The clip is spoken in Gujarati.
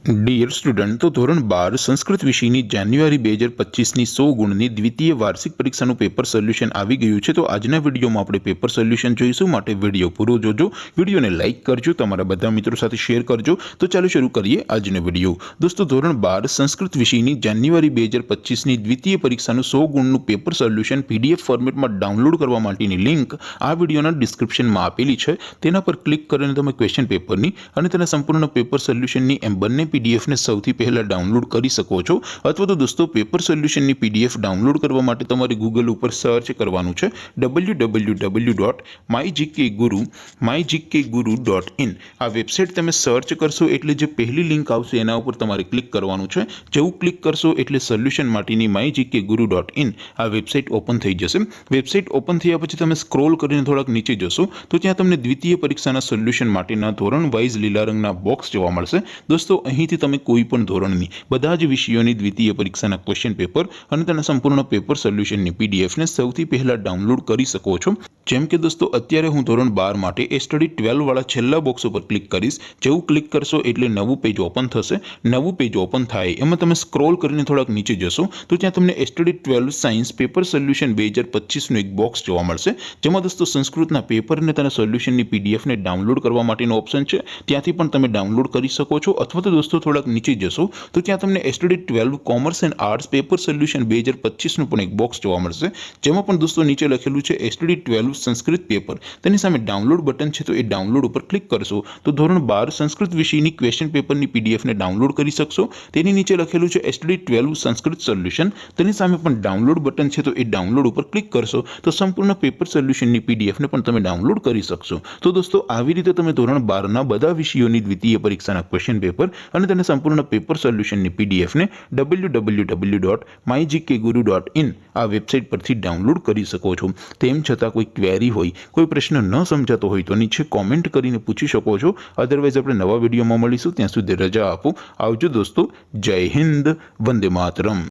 ડિયર સ્ટુડન્ટ, તો ધોરણ 12 સંસ્કૃત વિષયની જાન્યુઆરી 2025ની 100 ગુણની દ્વિતીય વાર્ષિક પરીક્ષાનું પેપર સોલ્યુશન આવી ગયું છે। તો આજના વિડીયોમાં આપણે પેપર સોલ્યુશન જોઈશું, માટે વિડીયો પૂરો જોજો, વિડીયોને લાઇક કરજો, તમારા બધા મિત્રો સાથે શેર કરજો। તો ચાલો શરૂ કરીએ આજનો વિડીયો। દોસ્તો, ધોરણ 12 સંસ્કૃત વિષયની જાન્યુઆરી 2025ની દ્વિતીય પરીક્ષાનું 100 ગુણનું પેપર સોલ્યુશન પીડીએફ ફોર્મેટમાં ડાઉનલોડ કરવા માટેની લિંક આ વિડીયોના ડિસ્ક્રિપ્શનમાં આપેલી છે। તેના પર ક્લિક કરીને તમે ક્વેશ્ચન પેપરની અને તેના સંપૂર્ણ પેપર સોલ્યુશનની એમ બંને पीडीएफ ने સૌથી પહેલા ડાઉનલોડ કરી શકો છો। અથવા તો દોસ્તો, પેપર સોલ્યુશનની પીડીએફ ડાઉનલોડ કરવા માટે તમારે ગૂગલ ઉપર સર્ચ કરવાનું છે www.mygkguru.in। આ વેબસાઇટ તમે સર્ચ કરશો એટલે જે પહેલી લિંક આવશે એના ઉપર તમારે ક્લિક કરવાનું છે। જેવું ક્લિક કરશો એટલે સોલ્યુશન માટેની mygkguru.in આ વેબસાઇટ ઓપન થઈ જશે। વેબસાઇટ ઓપન થયા પછી તમે સ્ક્રોલ કરીને થોડાક નીચે જશો તો ત્યાં તમને દ્વિતીય પરીક્ષાના સોલ્યુશન માટેના ધોરણ વાઇઝ લીલા રંગના બોક્સ જોવા મળશે। દોસ્તો, અહીંથી તમે કોઈ પણ ધોરણની બધા જ વિષયોની દ્વિતીય પરીક્ષાના ક્વેશ્ચન પેપર અને તેના સંપૂર્ણ પેપર સોલ્યુશનની પીડીએફને સૌથી પહેલા ડાઉનલોડ કરી શકો છો। જેમ કે દોસ્તો, અત્યારે હું ધોરણ 12 માટે એ સ્ટડી 12 વાળા છેલ્લા બોક્સ ઉપર ક્લિક કરીશ। જેવું ક્લિક કરશો એટલે નવું પેજ ઓપન થશે। નવું પેજ ઓપન થાય એમાં તમે સ્ક્રોલ કરીને થોડાક નીચે જશો તો ત્યાં તમને સ્ટડી 12 સાયન્સ પેપર સોલ્યુશન 2025નું એક બોક્સ જોવા મળશે, જેમાં દોસ્તો સંસ્કૃતના પેપર અને તેના સોલ્યુશનની પીડીએફને ડાઉનલોડ કરવા માટેનો ઓપ્શન છે। ત્યાંથી પણ તમે ડાઉનલોડ કરી શકો છો। અથવા તો દોસ્તો, થોડાક નીચે જશો તો ત્યાં તમને study 12 commerce and arts paper solution 2025નું પણ એક બોક્સ જોવા મળશે, જેમાં પણ દોસ્તો નીચે લખેલું છે સ્ટડી 12 સંસ્કૃત પેપર। તેની સામે ડાઉનલોડ બટન છે, તો એ ડાઉનલોડ ઉપર ક્લિક કરશો તો ધોરણ 12 સંસ્કૃત વિષયની ક્વેશ્ચન પેપરની પીડીએફને ડાઉનલોડ કરી શકશો। તેની નીચે લખેલું છે સ્ટડી 12 સંસ્કૃત સોલ્યુશન, તેની સામે પણ ડાઉનલોડ બટન છે, તો એ ડાઉનલોડ ઉપર ક્લિક કરશો તો સંપૂર્ણ પેપર સોલ્યુશનની પીડીએફને પણ તમે ડાઉનલોડ કરી શકશો। તો દોસ્તો, આવી રીતે તમે ધોરણ 12ના બધા વિષયોની દ્વિતીય પરીક્ષાના ક્વેશ્ચન પેપર અને તેના સંપૂર્ણ પેપર સોલ્યુશનની પીડીએફને www.mygkguru.in આ વેબસાઇટ પરથી ડાઉનલોડ કરી શકો છો। તેમ છતાં કોઈ ક્વેરી હોય, કોઈ પ્રશ્ન ન સમજાતો હોય તો નીચે કોમેન્ટ કરીને પૂછી શકો છો। અધરવાઇઝ આપણે નવા વિડીયોમાં મળીશું, ત્યાં સુધી રજા આપો। આવજો દોસ્તો, જય હિન્દ, વંદે માતરમ।